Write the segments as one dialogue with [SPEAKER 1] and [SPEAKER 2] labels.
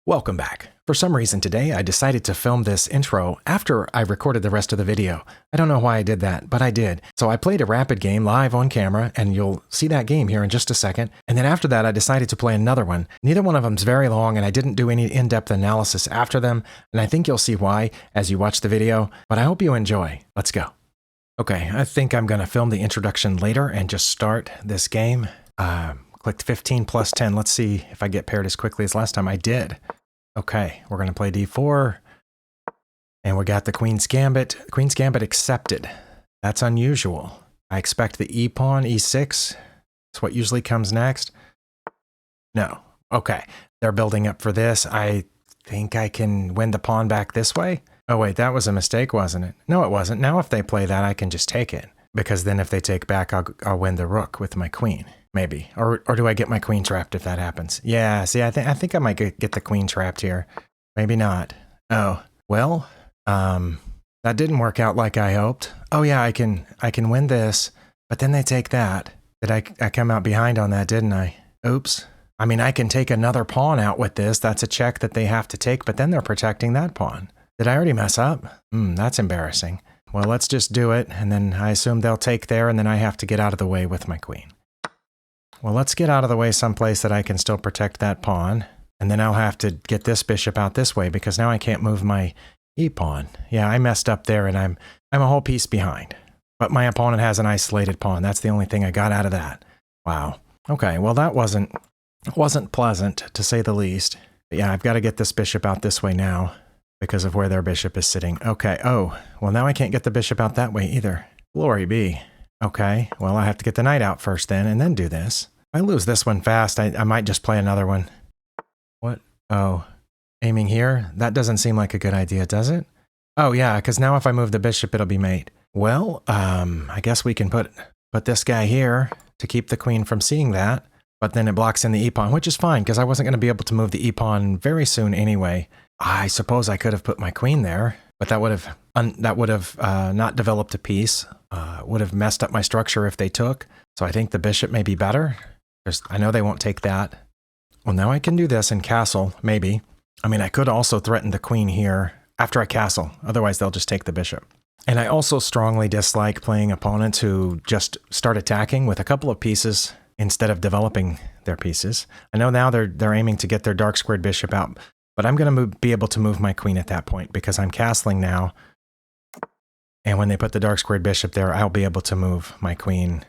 [SPEAKER 1] Welcome back. For some reason today, I decided to film this intro after I recorded the rest of the video. I don't know why I did that, but I did. So I played a rapid game live on camera, and you'll see that game here in just a second. And then after that, I decided to play another one. Neither one of them's very long, and I didn't do any in-depth analysis after them, and I think you'll see why as you watch the video, but I hope you enjoy. Let's go. Okay, I think I'm going to film the introduction later and just start this game. Clicked 15 plus 10. Let's see if I get paired as quickly as last time. I did. Okay, we're going to play d4. And we got the Queen's Gambit. Queen's Gambit accepted. That's unusual. I expect the e-pawn, e6. That's what usually comes next. No. Okay, they're building up for this. I think I can win the pawn back this way. Oh wait, that was a mistake, wasn't it? No, it wasn't. Now if they play that, I can just take it. Because then if they take back, I'll win the rook with my queen. Maybe. Or do I get my queen trapped if that happens? Yeah, see, I think I might get the queen trapped here. Maybe not. Oh, well, that didn't work out like I hoped. Oh yeah, I can win this, but then they take that. Did I come out behind on that, didn't I? Oops. I mean, I can take another pawn out with this. That's a check that they have to take, but then they're protecting that pawn. Did I already mess up? That's embarrassing. Well, let's just do it, and then I assume they'll take there, and then I have to get out of the way with my queen. Well, let's get out of the way someplace that I can still protect that pawn, and then I'll have to get this bishop out this way, because now I can't move my e-pawn. Yeah, I messed up there, and I'm a whole piece behind. But my opponent has an isolated pawn. That's the only thing I got out of that. Wow. Okay, well, that wasn't pleasant, to say the least. But yeah, I've got to get this bishop out this way now, because of where their bishop is sitting. Okay, oh, well, now I can't get the bishop out that way either. Glory be. Okay, well, I have to get the knight out first then, and then do this. If I lose this one fast, I might just play another one. What? Oh, aiming here? That doesn't seem like a good idea, does it? Oh, yeah, because now if I move the bishop, it'll be mate. Well, I guess we can put this guy here to keep the queen from seeing that, but then it blocks in the e-pawn, which is fine, because I wasn't going to be able to move the e-pawn very soon anyway. I suppose I could have put my queen there, but that would have not developed a piece. Would have messed up my structure if they took. So I think the bishop may be better. I know they won't take that. Well, now I can do this and castle, maybe. I mean, I could also threaten the queen here after I castle. Otherwise, they'll just take the bishop. And I also strongly dislike playing opponents who just start attacking with a couple of pieces instead of developing their pieces. I know now they're aiming to get their dark squared bishop out, but I'm going to be able to move my queen at that point because I'm castling now. And when they put the dark squared bishop there, I'll be able to move my queen.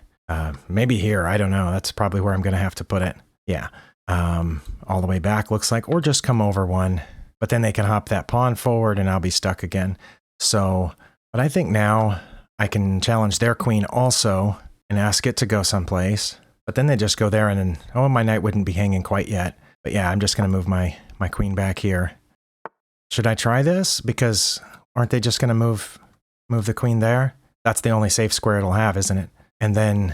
[SPEAKER 1] Maybe here, I don't know. That's probably where I'm going to have to put it. Yeah, all the way back looks like, or just come over one. But then they can hop that pawn forward and I'll be stuck again. So, but I think now I can challenge their queen also and ask it to go someplace. But then they just go there and then, oh, my knight wouldn't be hanging quite yet. But yeah, I'm just going to move my queen back here. Should I try this? Because aren't they just going to move the queen there? That's the only safe square it'll have, isn't it? And then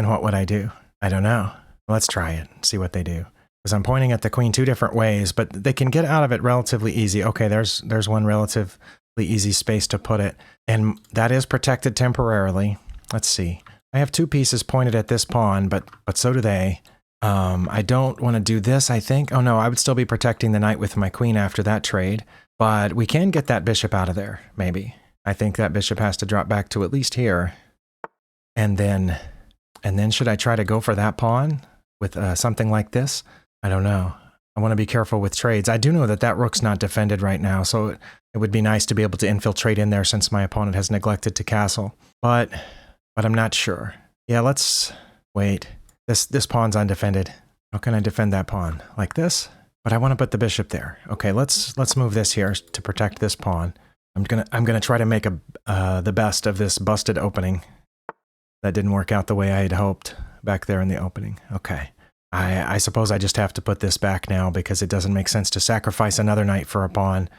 [SPEAKER 1] what would I do? I don't know. Let's try it and see what they do. Because I'm pointing at the queen two different ways, but they can get out of it relatively easy. Okay, there's one relatively easy space to put it. And that is protected temporarily. Let's see. I have two pieces pointed at this pawn, but so do they. I don't want to do this, I think. Oh no, I would still be protecting the knight with my queen after that trade. But we can get that bishop out of there, maybe. I think that bishop has to drop back to at least here. And then should I try to go for that pawn with something like this? I don't know. I want to be careful with trades. I do know that rook's not defended right now, so it would be nice to be able to infiltrate in there since my opponent has neglected to castle. But I'm not sure. Yeah, let's wait. This pawn's undefended. How can I defend that pawn? Like this? But I want to put the bishop there. Okay, let's move this here to protect this pawn. I'm gonna try to make the best of this busted opening. That didn't work out the way I had hoped back there in the opening. Okay. I suppose I just have to put this back now because it doesn't make sense to sacrifice another knight for a pawn.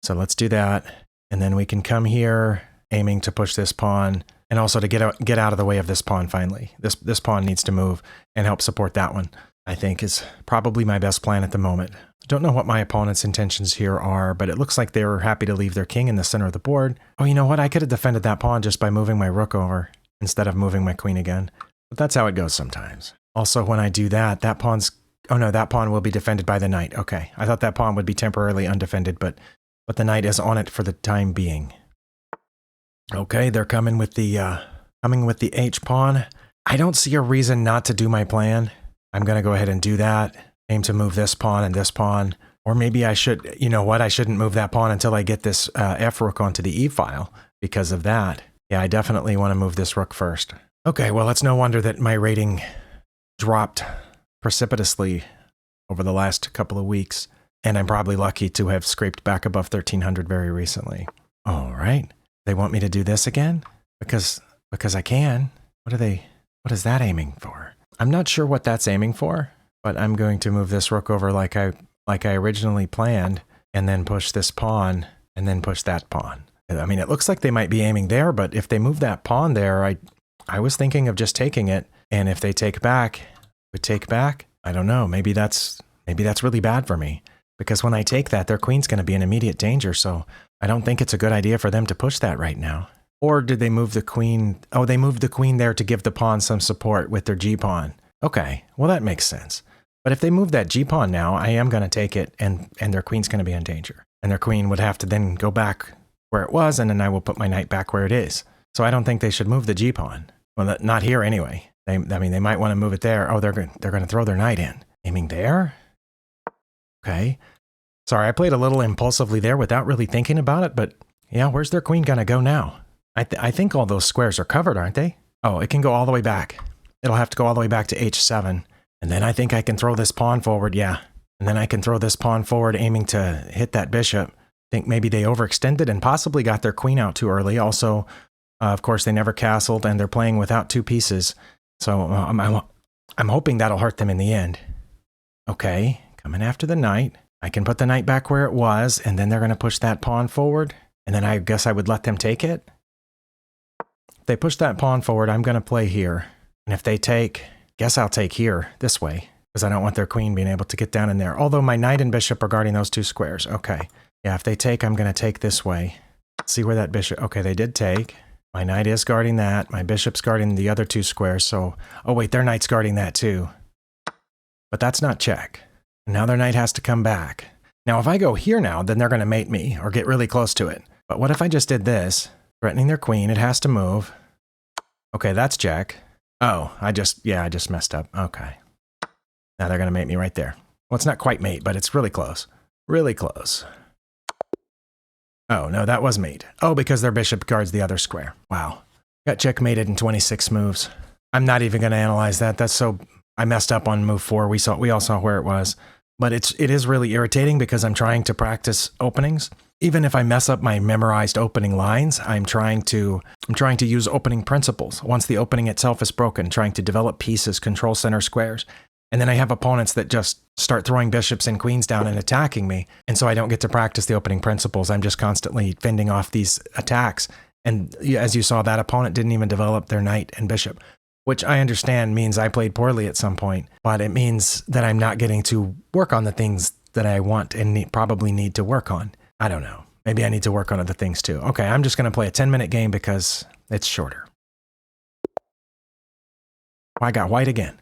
[SPEAKER 1] So let's do that. And then we can come here aiming to push this pawn and also to get out of the way of this pawn finally. This pawn needs to move and help support that one. I think is probably my best plan at the moment. Don't know what my opponent's intentions here are, but it looks like they were happy to leave their king in the center of the board. Oh, you know what? I could have defended that pawn just by moving my rook over instead of moving my queen again. But that's how it goes sometimes. Also, when I do that, that pawn's Oh no, that pawn will be defended by the knight. Okay, I thought that pawn would be temporarily undefended, but the knight is on it for the time being. Okay, they're coming with the H pawn. I don't see a reason not to do my plan. I'm gonna go ahead and do that. Aim to move this pawn and this pawn. Or maybe I should, you know what, I shouldn't move that pawn until I get this F rook onto the E file because of that. Yeah, I definitely want to move this rook first. Okay, well, it's no wonder that my rating dropped precipitously over the last couple of weeks, and I'm probably lucky to have scraped back above 1300 very recently. All right, they want me to do this again? Because I can. What is that aiming for? I'm not sure what that's aiming for, but I'm going to move this rook over like I originally planned, and then push this pawn, and then push that pawn. I mean, it looks like they might be aiming there, but if they move that pawn there, I was thinking of just taking it, and if they take back, I don't know, maybe that's really bad for me, because when I take that, their queen's going to be in immediate danger, so I don't think it's a good idea for them to push that right now. Or did they move the queen? Oh, they moved the queen there to give the pawn some support with their g-pawn. Okay, well that makes sense. But if they move that g-pawn now, I am going to take it, and their queen's going to be in danger. And their queen would have to then go back where it was, and then I will put my knight back where it is. So I don't think they should move the g-pawn. Well, not here anyway. I mean, they might want to move it there. Oh, they're going to throw their knight in. Aiming there? Okay. Sorry, I played a little impulsively there without really thinking about it, but yeah, where's their queen going to go now? I think all those squares are covered, aren't they? Oh, it can go all the way back. It'll have to go all the way back to h7. And then I think I can throw this pawn forward, yeah. And then I can throw this pawn forward aiming to hit that bishop. I think maybe they overextended and possibly got their queen out too early. Also, of course, they never castled and they're playing without two pieces. So I'm hoping that'll hurt them in the end. Okay, coming after the knight. I can put the knight back where it was, and then they're going to push that pawn forward. And then I guess I would let them take it. If they push that pawn forward, I'm going to play here. And if they take, guess I'll take here, this way, because I don't want their queen being able to get down in there. Although my knight and bishop are guarding those two squares. Okay. Yeah, if they take, I'm going to take this way. See where that bishop... Okay, they did take. My knight is guarding that. My bishop's guarding the other two squares, so... Oh, wait, their knight's guarding that too. But that's not check. Now their knight has to come back. Now, if I go here now, then they're going to mate me, or get really close to it. But what if I just did this? Threatening their queen, it has to move. Okay, that's check. Oh, I just messed up. Okay. Now they're going to mate me right there. Well, it's not quite mate, but it's really close. Really close. Oh, no, that was mate. Oh, because their bishop guards the other square. Wow. Got checkmated in 26 moves. I'm not even going to analyze that. That's so... I messed up on move 4. We all saw where it was. But it is really irritating because I'm trying to practice openings. Even if I mess up my memorized opening lines, I'm trying to use opening principles. Once the opening itself is broken, trying to develop pieces, control center squares. And then I have opponents that just start throwing bishops and queens down and attacking me. And so I don't get to practice the opening principles. I'm just constantly fending off these attacks. And as you saw, that opponent didn't even develop their knight and bishop, which I understand means I played poorly at some point. But it means that I'm not getting to work on the things that I want and probably need to work on. I don't know. Maybe I need to work on other things too. Okay, I'm just going to play a 10-minute game because it's shorter. I got white again.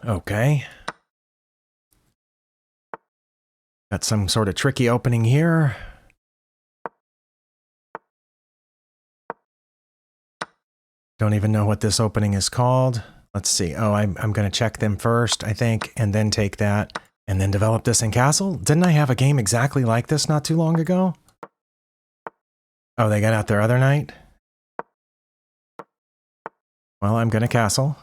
[SPEAKER 1] Okay. Got some sort of tricky opening here. Don't even know what this opening is called. Let's see. Oh, I'm going to check them first, I think, and then take that, and then develop this in castle. Didn't I have a game exactly like this not too long ago? Oh, they got out their other knight? Well, I'm going to castle.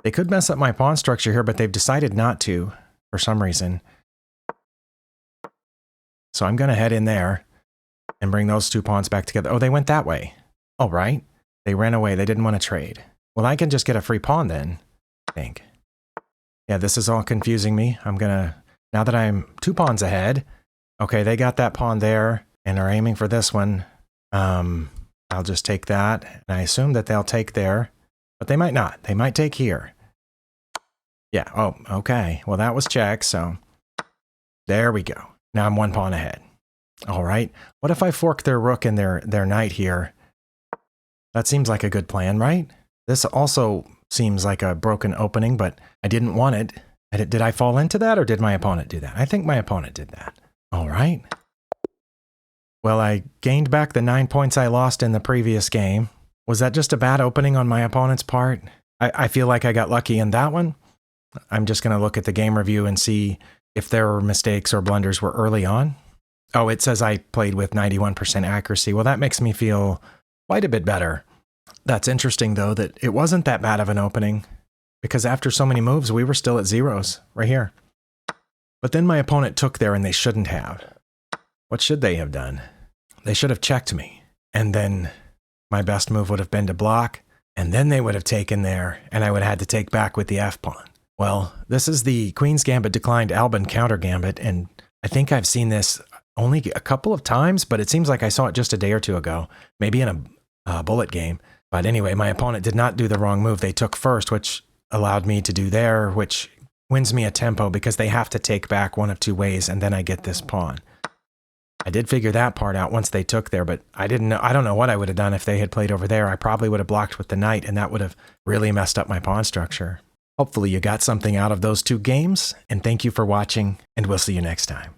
[SPEAKER 1] They could mess up my pawn structure here, but they've decided not to, for some reason. So I'm going to head in there and bring those two pawns back together. Oh, they went that way. All right. They ran away. They didn't want to trade. Well, I can just get a free pawn then, I think. Yeah, this is all confusing me. I'm going to, now that I'm 2 pawns ahead, okay, they got that pawn there and are aiming for this one. I'll just take that, and I assume that they'll take there, but they might not. They might take here. Yeah, oh, okay. Well, that was check, so there we go. Now I'm 1 pawn ahead. All right. What if I fork their rook and their knight here? That seems like a good plan, right? This also seems like a broken opening, but I didn't want it. Did I fall into that, or did my opponent do that? I think my opponent did that. All right. Well, I gained back the 9 points I lost in the previous game. Was that just a bad opening on my opponent's part? I feel like I got lucky in that one. I'm just going to look at the game review and see if there were mistakes or blunders were early on. Oh, it says I played with 91% accuracy. Well, that makes me feel quite a bit better. That's interesting, though, that it wasn't that bad of an opening, because after so many moves, we were still at zeros right here. But then my opponent took there, and they shouldn't have. What should they have done? They should have checked me, and then my best move would have been to block, and then they would have taken there, and I would have had to take back with the F-pawn. Well, this is the Queen's Gambit declined Albin counter gambit, and I think I've seen this only a couple of times, but it seems like I saw it just a day or two ago, maybe in a bullet game. But anyway, my opponent did not do the wrong move. They took first, which allowed me to do there, which wins me a tempo because they have to take back one of two ways, and then I get this pawn. I did figure that part out once they took there, but I don't know what I would have done if they had played over there. I probably would have blocked with the knight, and that would have really messed up my pawn structure. Hopefully you got something out of those two games, and thank you for watching, and we'll see you next time.